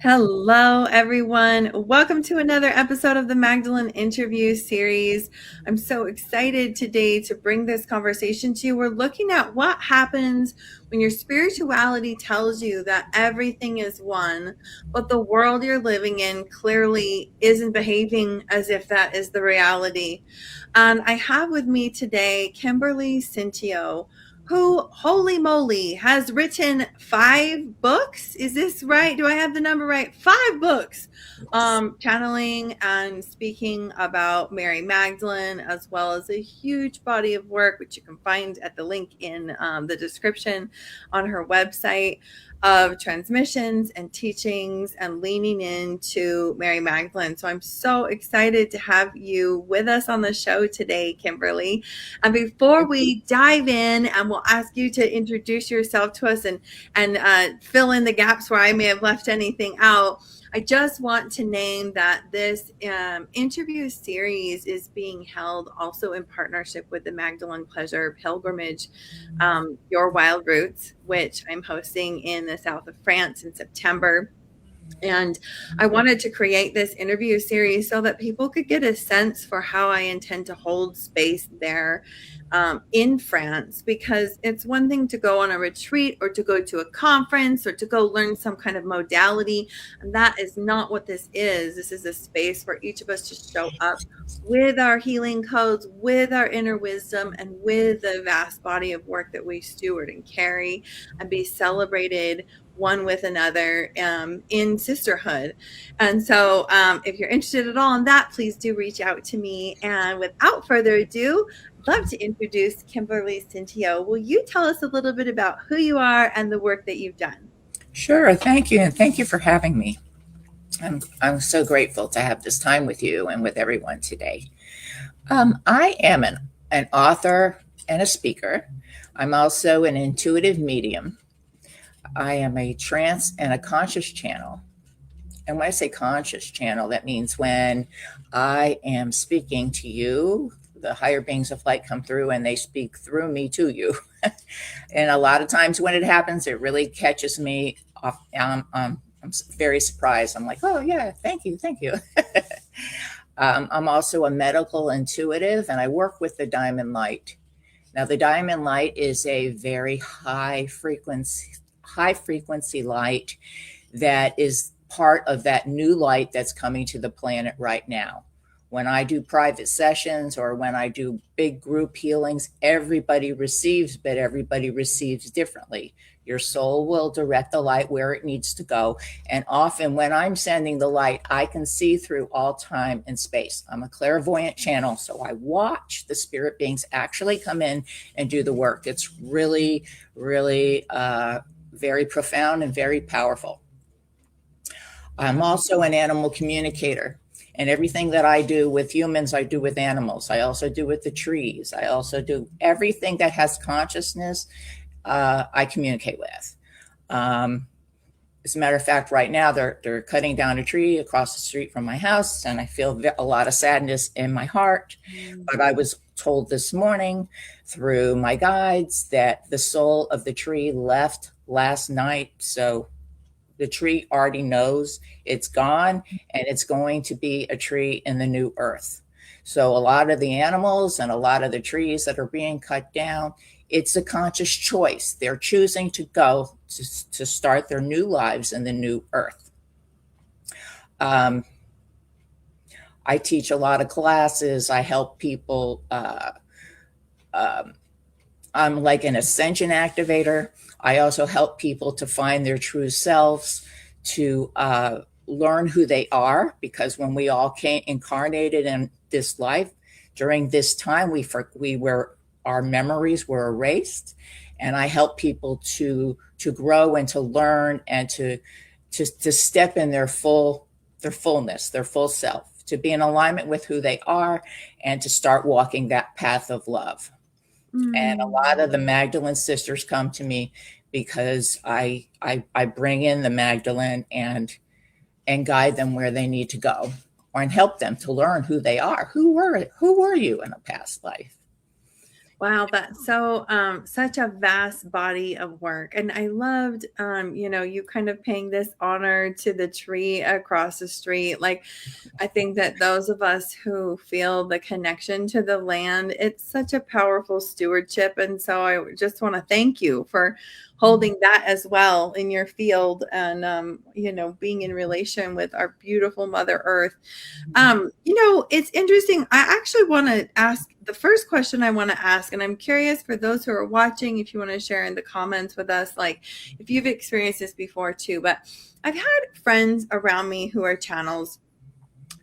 Hello, everyone. Welcome to another episode of the Magdalene interview series. I'm so excited today to bring this conversation to you. We're looking at what happens when your spirituality tells you that everything is one, but the world you're living in clearly isn't behaving as if that is the reality. And I have with me today Kimberly Cintio, who, holy moly, has written 5 books. Is this right? Do I have the number right? 5 books, channeling and speaking about Mary Magdalene, as well as a huge body of work, which you can find at the link in the description on her website, of transmissions and teachings and leaning into Mary Magdalene. So I'm so excited to have you with us on the show today, Kimberly. And before we dive in, and we'll ask you to introduce yourself to us and fill in the gaps where I may have left anything out, I just want to name that this interview series is being held also in partnership with the Magdalene Pleasure Pilgrimage, Your Wild Roots, which I'm hosting in the south of France in September. And I wanted to create this interview series so that people could get a sense for how I intend to hold space there in France, because it's one thing to go on a retreat or to go to a conference or to go learn some kind of modality. And that is not what this is. This is a space for each of us to show up with our healing codes, with our inner wisdom, and with the vast body of work that we steward and carry, and be celebrated one with another in sisterhood. And so if you're interested at all in that, please do reach out to me. And without further ado, I'd love to introduce Kimberly Cintio. Will you tell us a little bit about who you are and the work that you've done? Sure, thank you, and thank you for having me. I'm so grateful to have this time with you and with everyone today. I am an author and a speaker. I'm also an intuitive medium. I am a trance and a conscious channel. And when I say conscious channel, that means when I am speaking to you, the higher beings of light come through and they speak through me to you. And a lot of times when it happens, it really catches me off. I'm very surprised. I'm like, oh, yeah, thank you, thank you. I'm also a medical intuitive, and I work with the diamond light. Now, the diamond light is a very high frequency light that is part of that new light that's coming to the planet right now. When I do private sessions or when I do big group healings, everybody receives, but everybody receives differently. Your soul will direct the light where it needs to go. And often when I'm sending the light, I can see through all time and space. I'm a clairvoyant channel, so I watch the spirit beings actually come in and do the work. It's really, really very profound and very powerful. I'm also an animal communicator. And everything that I do with humans, I do with animals. I also do with the trees. I also do everything that has consciousness, I communicate with. As a matter of fact, right now they're cutting down a tree across the street from my house, and I feel a lot of sadness in my heart. But I was told this morning through my guides that the soul of the tree left last night. So the tree already knows it's gone, and it's going to be a tree in the new earth. So a lot of the animals and a lot of the trees that are being cut down, it's a conscious choice. They're choosing to go to start their new lives in the new earth. I teach a lot of classes. I help people. I'm like an ascension activator. I also help people to find their true selves, to learn who they are, because when we all came incarnated in this life, during this time, our memories were erased, and I help people to grow and to learn and to step in their fullness, their full self, to be in alignment with who they are, and to start walking that path of love. And a lot of the Magdalene sisters come to me because I bring in the Magdalene and guide them where they need to go, or and help them to learn who they are. Who were you in a past life? Wow, that's so such a vast body of work. And I loved you kind of paying this honor to the tree across the street. Like I think that those of us who feel the connection to the land, it's such a powerful stewardship. And so I just want to thank you for holding that as well in your field and being in relation with our beautiful Mother Earth. It's interesting. I actually want to ask the first question I want to ask, and I'm curious for those who are watching, if you want to share in the comments with us, like if you've experienced this before too. But I've had friends around me who are channels,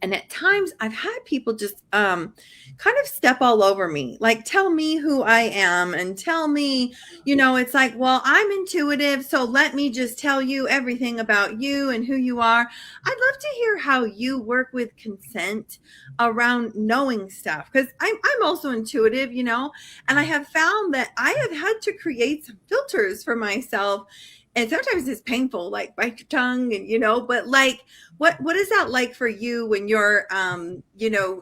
and at times I've had people just kind of step all over me, like tell me who I am and tell me, it's like, well, I'm intuitive, so let me just tell you everything about you and who you are. I'd love to hear how you work with consent around knowing stuff, because I'm also intuitive, and I have found that I have had to create some filters for myself. And sometimes it's painful, like bite your tongue, and but like what is that like for you when you're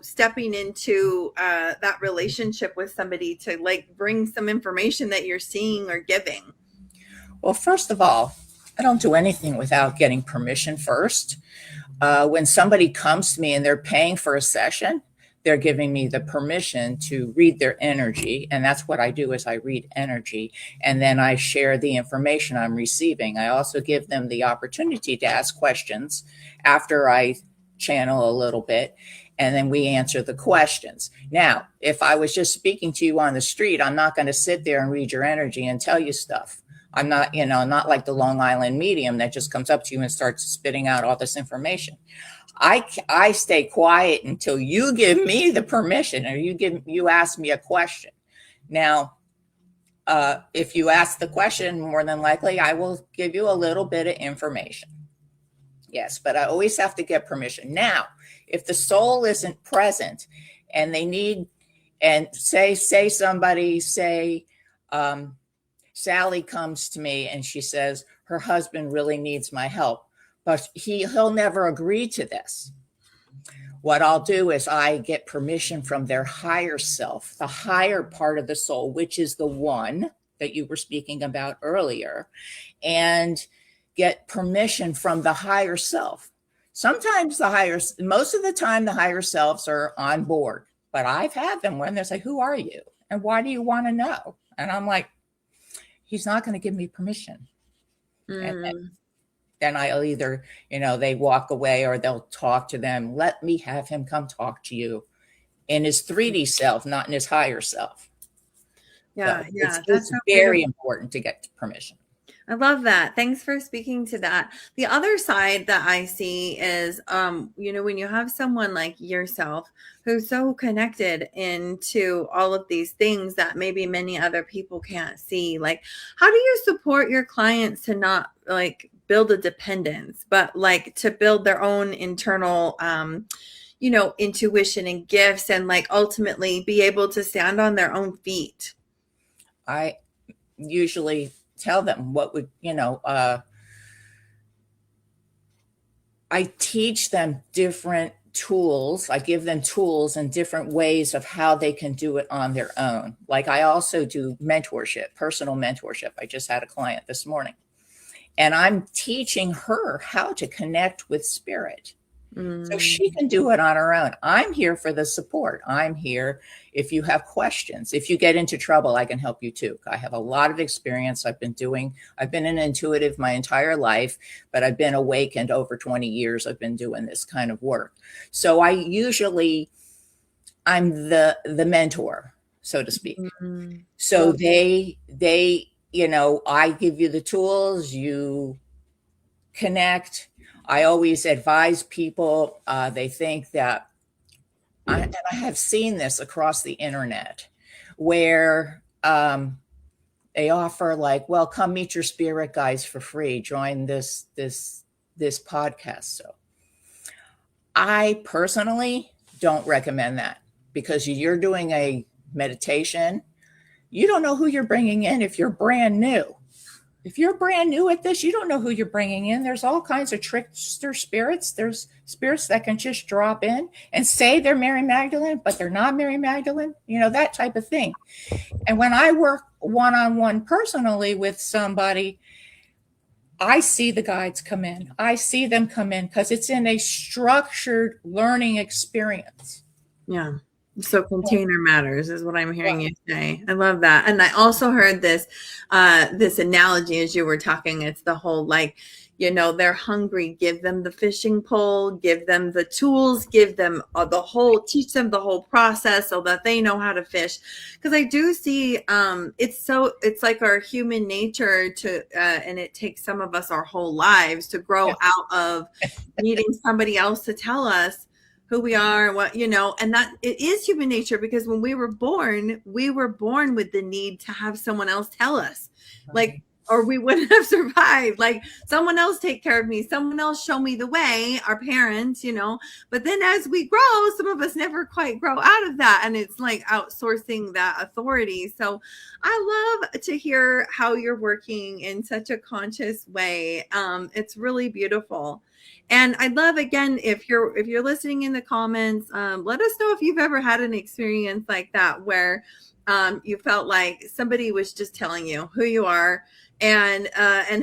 stepping into that relationship with somebody to like bring some information that you're seeing or giving? Well, first of all, I don't do anything without getting permission first. When somebody comes to me and they're paying for a session, they're giving me the permission to read their energy. And that's what I do is I read energy and then I share the information I'm receiving. I also give them the opportunity to ask questions after I channel a little bit, and then we answer the questions. Now, if I was just speaking to you on the street, I'm not going to sit there and read your energy and tell you stuff. I'm not, not like the Long Island medium that just comes up to you and starts spitting out all this information. I stay quiet until you give me the permission or you ask me a question. Now, if you ask the question, more than likely I will give you a little bit of information. Yes, but I always have to get permission. Now, if the soul isn't present and they need, and say somebody, Sally comes to me and she says her husband really needs my help, but he'll never agree to this. What I'll do is I get permission from their higher self, the higher part of the soul, which is the one that you were speaking about earlier, and get permission from the higher self. Sometimes most of the time, the higher selves are on board, but I've had them when they're like, who are you? And why do you want to know? And I'm like, he's not going to give me permission. And then I'll either, they walk away or they'll talk to them. Let me have him come talk to you in his 3D self, not in his higher self. Yeah, So yeah, it's so very beautiful. important to get permission. I love that. Thanks for speaking to that. The other side that I see is, when you have someone like yourself who's so connected into all of these things that maybe many other people can't see, like, how do you support your clients to not like build a dependence, but like to build their own internal, intuition and gifts and like ultimately be able to stand on their own feet? I usually tell them I teach them different tools. I give them tools and different ways of how they can do it on their own. Like I also do mentorship, personal mentorship. I just had a client this morning and I'm teaching her how to connect with spirit. So she can do it on her own. I'm here for the support. I'm here if you have questions. If you get into trouble, I can help you too. I have a lot of experience. I've been an intuitive my entire life, but I've been awakened over 20 years. I've been doing this kind of work. So I'm the mentor, so to speak. So they, I give you the tools, you connect. I always advise people, they think that, and I have seen this across the internet, where they offer like, well, come meet your spirit guides for free, join this podcast. So I personally don't recommend that, because you're doing a meditation. You don't know who you're bringing in if you're brand new. If you're brand new at this, you don't know who you're bringing in. There's all kinds of trickster spirits. There's spirits that can just drop in and say they're Mary Magdalene, but they're not Mary Magdalene, that type of thing. And when I work one-on-one personally with somebody, I see the guides come in. I see them come in because it's in a structured learning experience. Yeah. So container matters is what I'm hearing you say. I love that. And I also heard this analogy as you were talking. It's the whole, like, they're hungry. Give them the fishing pole, give them the tools, give them teach them the whole process so that they know how to fish. Because I do see it's like our human nature and it takes some of us our whole lives to grow out of needing somebody else to tell us who we are, and that it is human nature, because when we were born with the need to have someone else tell us, like, or we wouldn't have survived. Like, someone else take care of me, someone else show me the way, our parents, but then as we grow, some of us never quite grow out of that. And it's like outsourcing that authority. So I love to hear how you're working in such a conscious way. It's really beautiful. And I'd love, again, if you're listening in the comments, let us know if you've ever had an experience like that where you felt like somebody was just telling you who you are and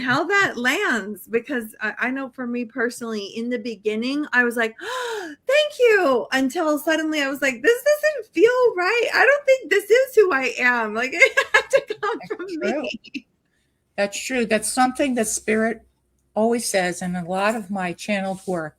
how that lands. Because I know for me personally, in the beginning, I was like, oh, thank you, until suddenly I was like, this doesn't feel right. I don't think this is who I am. Like, it had to come from me. That's true. That's something that Spirit always says in a lot of my channeled work.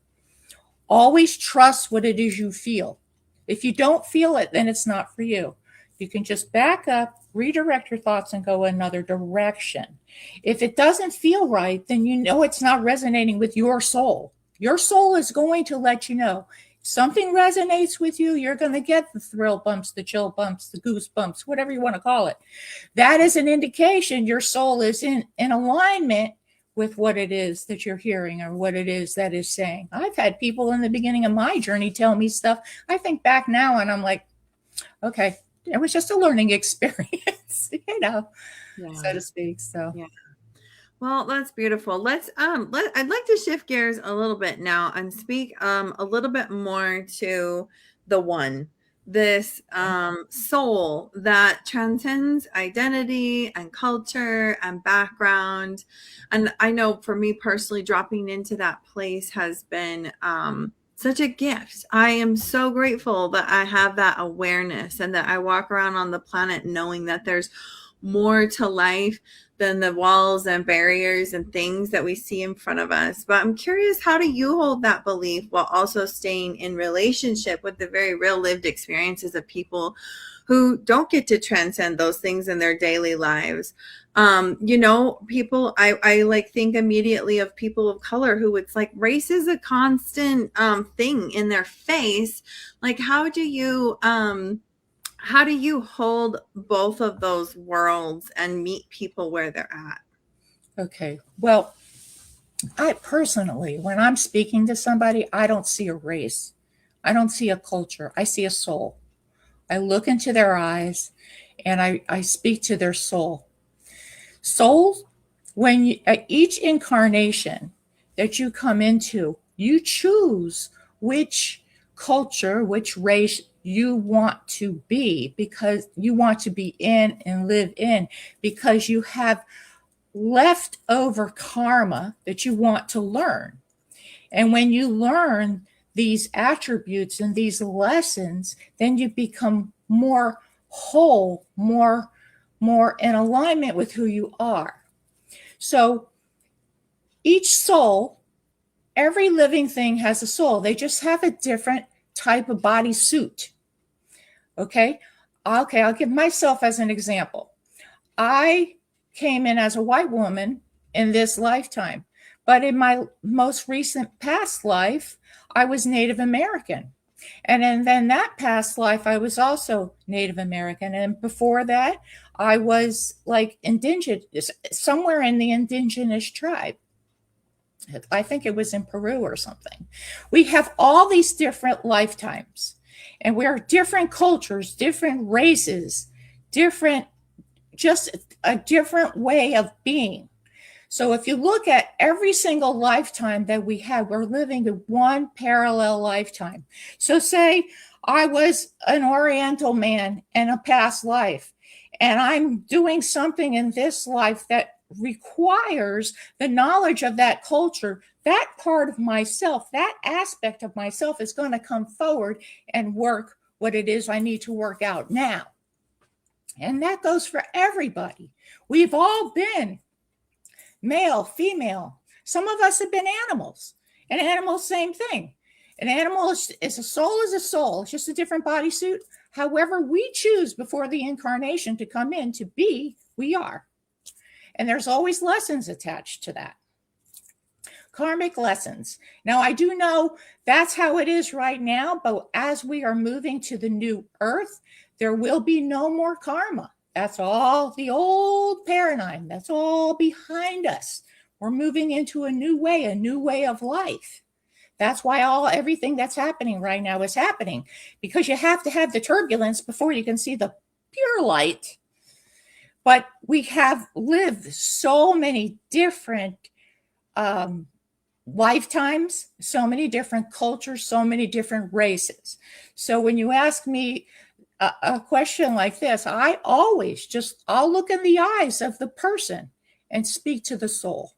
Always trust what it is you feel. If you don't feel it, then it's not for you. You can just back up, redirect your thoughts, and go another direction. If it doesn't feel right, then it's not resonating with your soul. Your soul is going to let you know. If something resonates with you, you're going to get the thrill bumps, the chill bumps, the goose bumps, whatever you want to call it. That is an indication your soul is in alignment with what it is that you're hearing or what it is that is saying. I've had people in the beginning of my journey tell me stuff. I think back now and I'm like, okay, it was just a learning experience, so to speak. So, yeah. Well, that's beautiful. I'd like to shift gears a little bit now and speak a little bit more to the one, this soul that transcends identity and culture and background. And I know for me personally, dropping into that place has been such a gift. I am so grateful that I have that awareness and that I walk around on the planet knowing that there's more to life than the walls and barriers and things that we see in front of us. But I'm curious, how do you hold that belief while also staying in relationship with the very real lived experiences of people who don't get to transcend those things in their daily lives? People, I like think immediately of people of color who it's like race is a constant thing in their face. Like, how do you hold both of those worlds and meet people where they're at? Okay. Well, I personally, when I'm speaking to somebody, I don't see a race. I don't see a culture. I see a soul. I look into their eyes and I speak to their soul. Soul, at each incarnation that you come into, you choose which culture, which race you want to be, because you want to be in and live in, because you have leftover karma that you want to learn. And when you learn these attributes and these lessons, then you become more whole, more in alignment with who you are. So each soul, every living thing has a soul. They just have a different type of body suit. Okay, I'll give myself as an example. I came in as a white woman in this lifetime, but in my most recent past life, I was Native American. And then that past life, I was also Native American. And before that, I was like indigenous, somewhere in the indigenous tribe. I think it was in Peru or something. We have all these different lifetimes, and we're different cultures, different races, just a different way of being. So if you look at every single lifetime that we have, we're living in one parallel lifetime. So say I was an Oriental man in a past life, and I'm doing something in this life that requires the knowledge of that culture. That part of myself, that aspect of myself is going to come forward and work what it is I need to work out now. And that goes for everybody. We've all been male, female. Some of us have been animals. And animals, same thing. An animal is a soul, is a soul. It's just a different bodysuit. However, we choose before the incarnation to come in to be, we are. And there's always lessons attached to that. Karmic lessons. Now, I do know that's how it is right now, but as we are moving to the new earth, there will be no more karma. That's all the old paradigm. That's all behind us. We're moving into a new way of life. That's why everything that's happening right now is happening, because you have to have the turbulence before you can see the pure light. But we have lived so many different lifetimes, so many different cultures, so many different races. So when you ask me a question like this, I'll look in the eyes of the person and speak to the soul.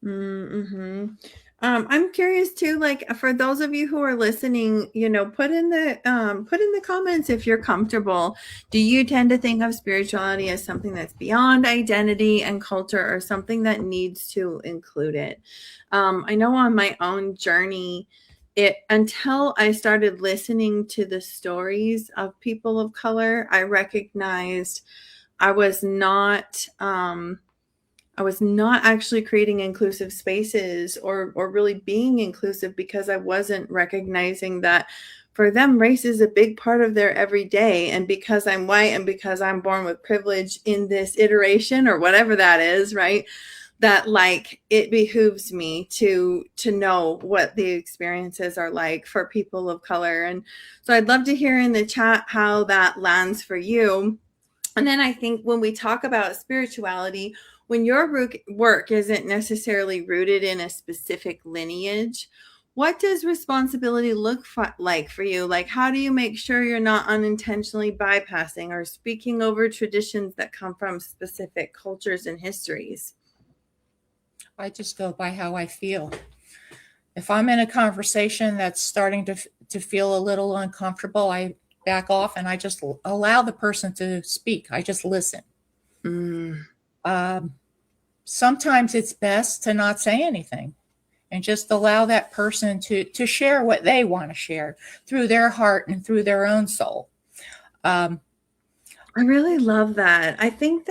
Mm-hmm. I'm curious too, like for those of you who are listening, put in the comments if you're comfortable. Do you tend to think of spirituality as something that's beyond identity and culture, or something that needs to include it? I know on my own journey, until I started listening to the stories of people of color, I recognized I was not actually creating inclusive spaces or really being inclusive, because I wasn't recognizing that for them, race is a big part of their everyday. And because I'm white and because I'm born with privilege in this iteration or whatever that is, right? That like it behooves me to know what the experiences are like for people of color. And so I'd love to hear in the chat how that lands for you. And then I think when we talk about spirituality, when your work isn't necessarily rooted in a specific lineage, what does responsibility look like for you? Like, how do you make sure you're not unintentionally bypassing or speaking over traditions that come from specific cultures and histories? I just go by how I feel. If I'm in a conversation that's starting to feel a little uncomfortable, I back off and I just allow the person to speak. I just listen. Sometimes it's best to not say anything and just allow that person to share what they want to share through their heart and through their own soul. I really love that. I think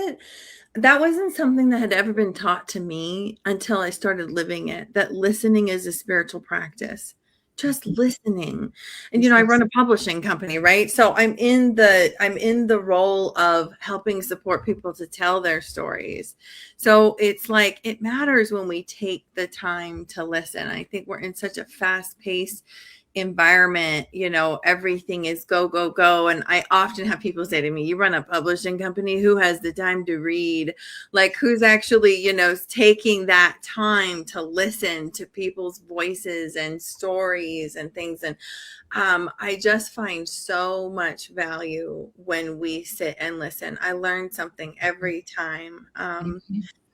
that wasn't something that had ever been taught to me until I started living it, that listening is a spiritual practice. Just listening. And I run a publishing company, right? So I'm in the role of helping support people to tell their stories. So it's like it matters when we take the time to listen. I think we're in such a fast-paced environment, everything is go, go, go. And I often have people say to me, you run a publishing company, who has the time to read? Like, who's actually, taking that time to listen to people's voices and stories and things? And I just find so much value when we sit and listen. I learn something every time.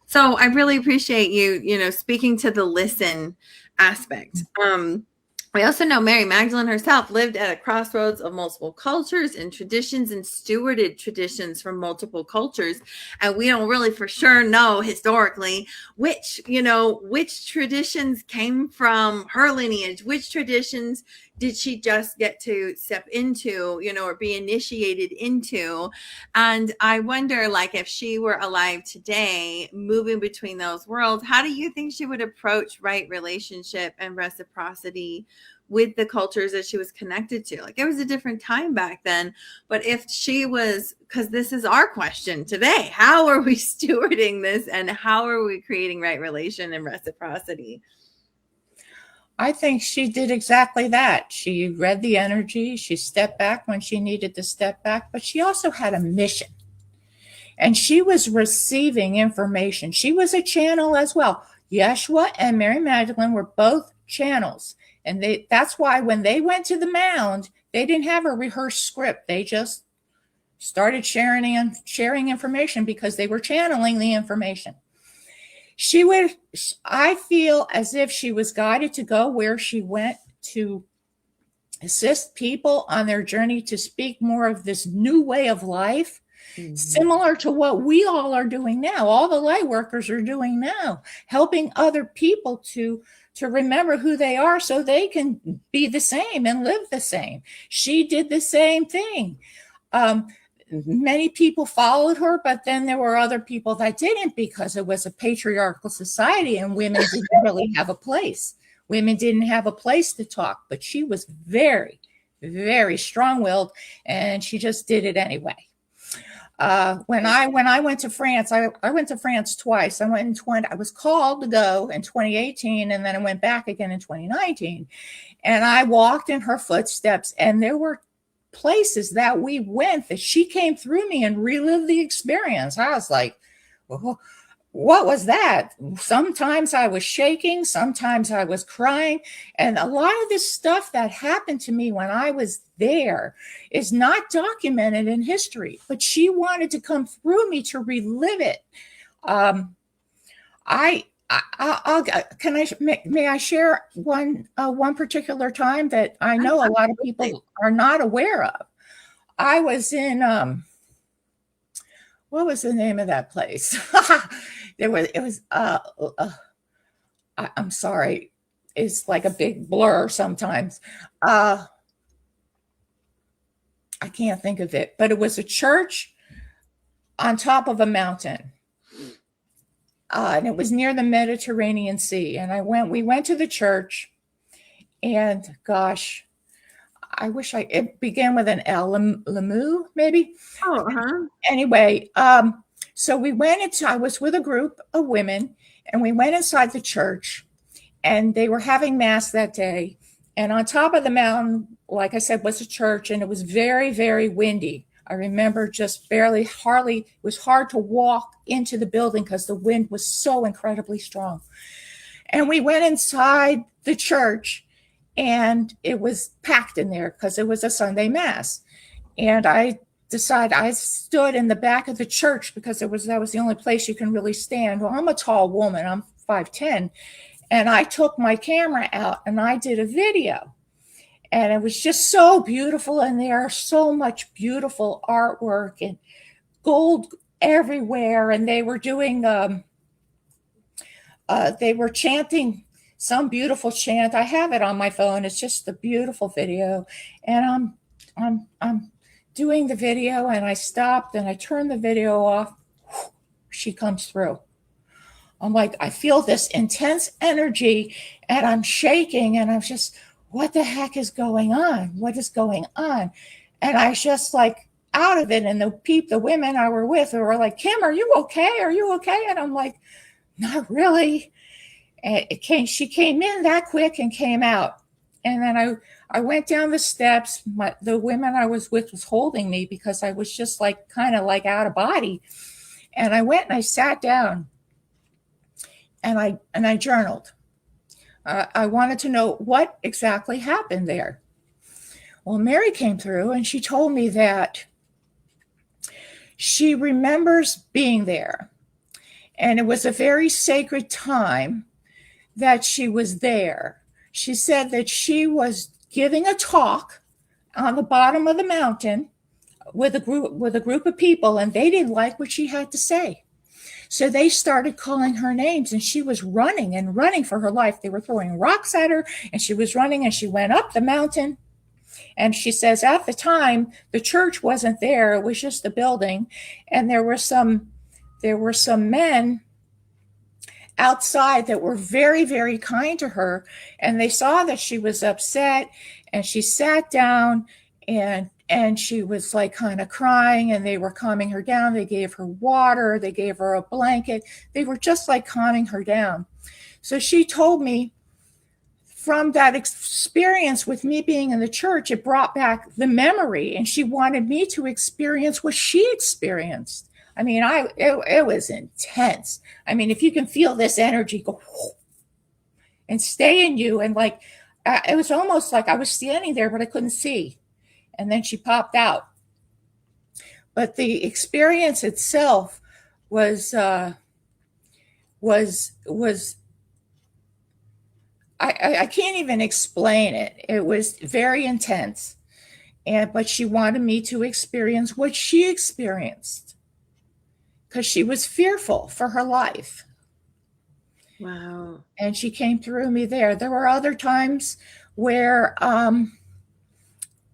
So I really appreciate you, speaking to the listen aspect. We also know Mary Magdalene herself lived at a crossroads of multiple cultures and traditions, and stewarded traditions from multiple cultures. And we don't really for sure know historically which traditions came from her lineage, which traditions did she just get to step into, or be initiated into. And I wonder, like, if she were alive today, moving between those worlds, how do you think she would approach right relationship and reciprocity with the cultures that she was connected to? Like, it was a different time back then. But if she was, because this is our question today, how are we stewarding this, and how are we creating right relation and reciprocity? I think she did exactly that. She read the energy. She stepped back when she needed to step back, but she also had a mission. and she was receiving information. She was a channel as well. Yeshua and Mary Magdalene were both channels. And that's why when they went to the mound, they didn't have a rehearsed script. They just started sharing information because they were channeling the information. I feel as if she was guided to go where she went to assist people on their journey to speak more of this new way of life, similar to what we all are doing now. All the light workers are doing now, helping other people to remember who they are so they can be the same and live the same. She did the same thing. Many people followed her, but then there were other people that didn't, because it was a patriarchal society and women didn't really have a place. Women didn't have a place to talk, but she was very, very strong-willed, and she just did it anyway. When I went to France, I went to France twice. I was called to go in 2018, and then I went back again in 2019. And I walked in her footsteps, and there were places that we went that she came through me and relived the experience. I was like, well, what was that? Sometimes I was shaking, sometimes I was crying. And a lot of this stuff that happened to me when I was there is not documented in history, but she wanted to come through me to relive it. May I share one particular time that I know a lot of people are not aware of? I was in what was the name of that place? I'm sorry, it's like a big blur sometimes. I can't think of it, but it was a church on top of a mountain. And it was near the Mediterranean Sea. And we went to the church, and gosh, it began with an L, Lamu, maybe. Oh, Anyway, so I was with a group of women, and we went inside the church, and they were having mass that day. And on top of the mountain, like I said, was a church, and it was very, very windy. I remember just it was hard to walk into the building because the wind was so incredibly strong. And we went inside the church, and it was packed in there because it was a Sunday mass. And I stood in the back of the church because that was the only place you can really stand. Well, I'm a tall woman, I'm 5'10", and I took my camera out and I did a video. And it was just so beautiful, and there so much beautiful artwork and gold everywhere. And they were doing, they were chanting some beautiful chant. I have it on my phone. It's just a beautiful video. And I'm doing the video, and I stopped and I turned the video off. She comes through. I'm like, I feel this intense energy, and I'm shaking, and I'm just, what the heck is going on? What is going on? And I just like out of it. And the women I were with were like, Kim, are you okay? Are you okay? And I'm like, not really. And she came in that quick and came out. And then I went down the steps. The women I was with was holding me because I was just like kind of like out of body. And I went and I sat down, and I journaled. I wanted to know what exactly happened there. Well, Mary came through, and she told me that she remembers being there, and it was a very sacred time that she was there. She said that she was giving a talk on the bottom of the mountain with a group of people, and they didn't like what she had to say. So they started calling her names, and she was running and running for her life. They were throwing rocks at her, and she was running, and she went up the mountain. And she says at the time, the church wasn't there. It was just a building. And there were some men outside that were very, very kind to her. And they saw that she was upset, and she sat down, and she was like kind of crying, and they were calming her down. They gave her water. They gave her a blanket. They were just like calming her down. So she told me from that experience with me being in the church, it brought back the memory, and she wanted me to experience what she experienced. I mean, it was intense. I mean, if you can feel this energy go and stay in you, and like it was almost like I was standing there, but I couldn't see. And then she popped out. But the experience itself was was I can't even explain it. It was very intense, and but she wanted me to experience what she experienced because she was fearful for her life. Wow. And she came through me there. There were other times where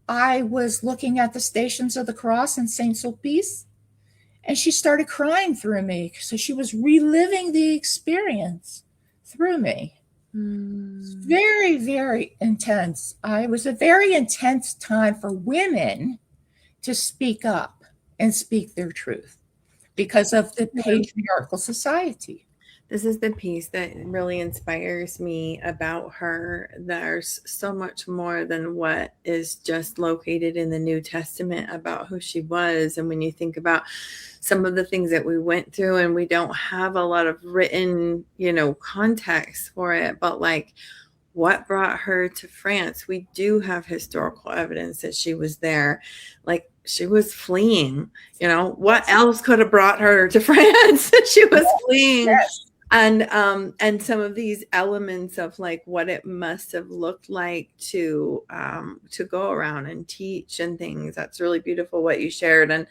I was looking at the Stations of the Cross in Saint Sulpice, and she started crying through me. So she was reliving the experience through me. It's very, very intense. It was a very intense time for women to speak up and speak their truth because of the patriarchal society. This is the piece that really inspires me about her. There's so much more than what is just located in the New Testament about who she was. And when you think about some of the things that we went through, and we don't have a lot of written, context for it, but like what brought her to France? We do have historical evidence that she was there. Like she was fleeing, what else could have brought her to France? She was fleeing. Yes. And some of these elements of like what it must have looked like to go around and teach and things. That's really beautiful what you shared. And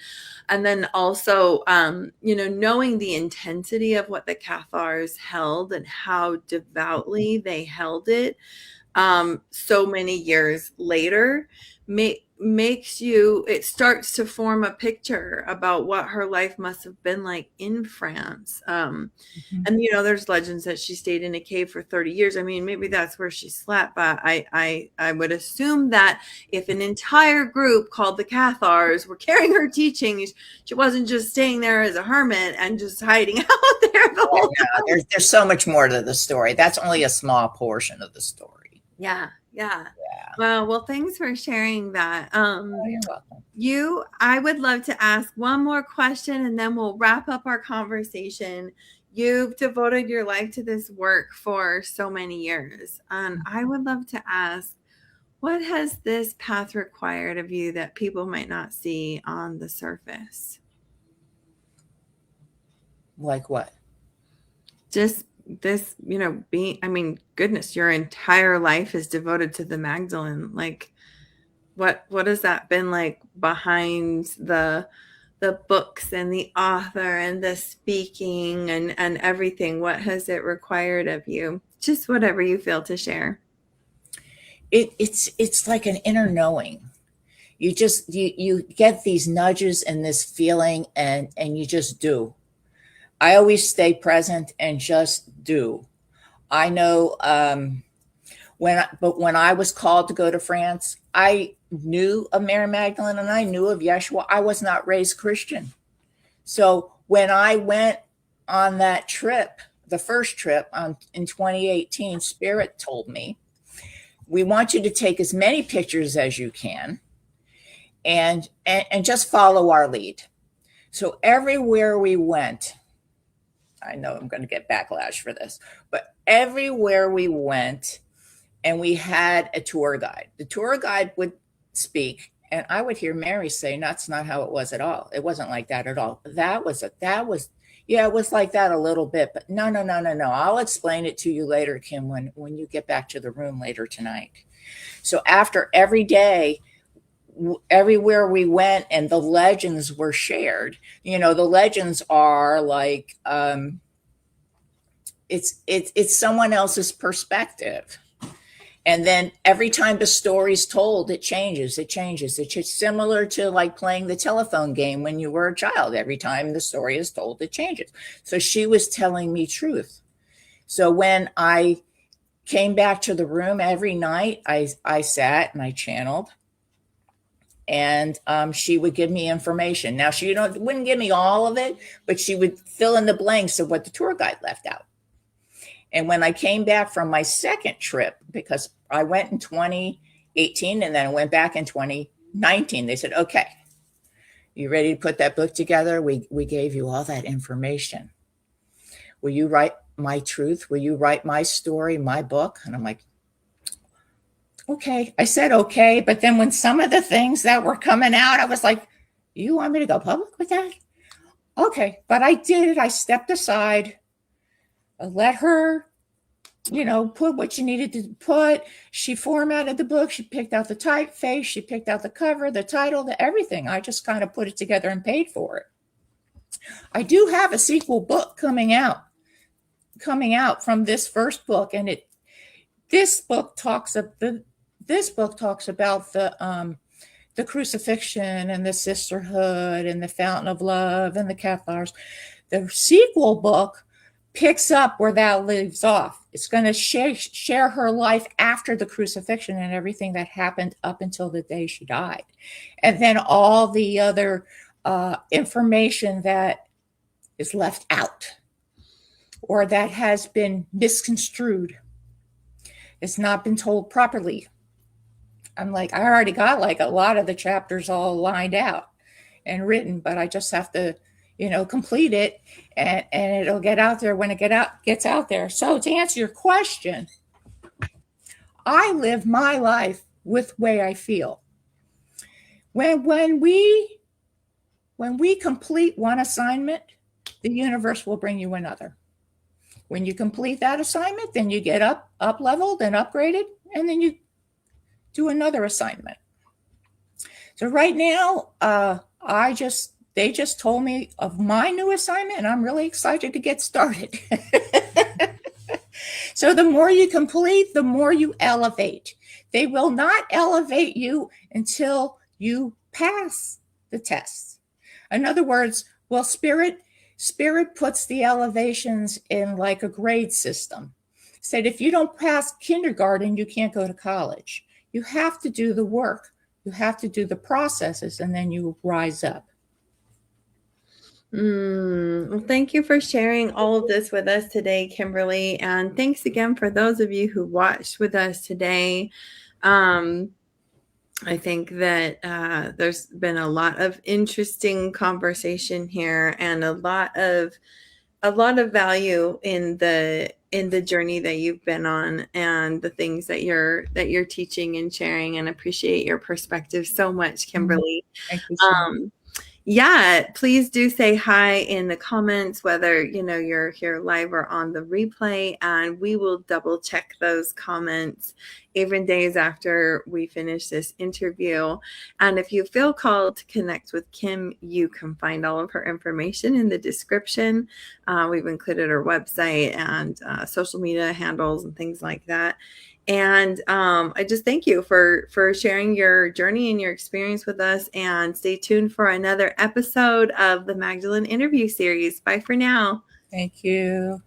then also knowing the intensity of what the Cathars held and how devoutly they held it so many years later it starts to form a picture about what her life must have been like in France. And there's legends that she stayed in a cave for 30 years. I mean, maybe that's where she slept, but I would assume that if an entire group called the Cathars were carrying her teachings, she wasn't just staying there as a hermit and just hiding out there the whole time. There's so much more to the story. That's only a small portion of the story. Yeah. Well, thanks for sharing that. You're welcome. I would love to ask one more question and then we'll wrap up our conversation. You've devoted your life to this work for so many years. And I would love to ask, what has this path required of you that people might not see on the surface? Like what? Just this, goodness, your entire life is devoted to the Magdalene. Like what has that been like behind the books and the author and the speaking and everything? What has it required of you? Just whatever you feel to share. It's like an inner knowing. You just you get these nudges and this feeling and you just do. I always stay present and just do. I know when I was called to go to France, I knew of Mary Magdalene and I knew of Yeshua. I was not raised Christian. So when I went on that trip, the first trip in 2018, Spirit told me, we want you to take as many pictures as you can and just follow our lead. So everywhere we went, I know I'm going to get backlash for this, but everywhere we went and we had a tour guide, the tour guide would speak and I would hear Mary say, that's not how it was at all. It wasn't like that at all. It was like that a little bit, but no. I'll explain it to you later, Kim, when you get back to the room later tonight. So after every day, everywhere we went and the legends were shared, the legends are like, it's someone else's perspective. And then every time the story's told, it changes. It's just similar to like playing the telephone game when you were a child. Every time the story is told, it changes. So she was telling me truth. So when I came back to the room every night, I sat and I channeled. And she would give me information. Now, she wouldn't give me all of it, but she would fill in the blanks of what the tour guide left out. And when I came back from my second trip, because I went in 2018 and then I went back in 2019, they said, okay, You ready to put that book together? We gave you all that information. Will you write my truth? Will you write my story, my book? And I'm like, okay. I said okay, but then when some of the things that were coming out, I was like, you want me to go public with that? Okay. But I did it. I stepped aside. I let her, put what you needed to put. She formatted the book. She picked out the typeface. She picked out the cover, the title, everything. I just kind of put it together and paid for it. I do have a sequel book coming out from this first book, and this book talks about the crucifixion and the sisterhood and the fountain of love and the Cathars. The sequel book picks up where that leaves off. It's going to share her life after the crucifixion and everything that happened up until the day she died. And then all the other information that is left out or that has been misconstrued. It's not been told properly. I'm like, I already got like a lot of the chapters all lined out and written, but I just have to, complete it and it'll get out there when it gets out there. So to answer your question, I live my life with the way I feel. When we complete one assignment, the universe will bring you another. When you complete that assignment, then you get up leveled and upgraded, and then you do another assignment. So right now, they just told me of my new assignment, and I'm really excited to get started. So the more you complete, the more you elevate. They will not elevate you until you pass the test. In other words, well, Spirit puts the elevations in like a grade system. Said if you don't pass kindergarten, you can't go to college. You have to do the work. You have to do the processes, and then you rise up. Well, thank you for sharing all of this with us today, Kimberly. And thanks again for those of you who watched with us today. I think that there's been a lot of interesting conversation here and a lot of value in the journey that you've been on and the things that you're teaching and sharing, and appreciate your perspective so much, Kimberly. Thank you so much. Yeah, please do say hi in the comments, whether you're here live or on the replay, and we will double check those comments even days after we finish this interview. And if you feel called to connect with Kim, you can find all of her information in the description. We've included her website and social media handles and things like that. And I just thank you for sharing your journey and your experience with us, and stay tuned for another episode of the Magdalene interview series. Bye for now. Thank you.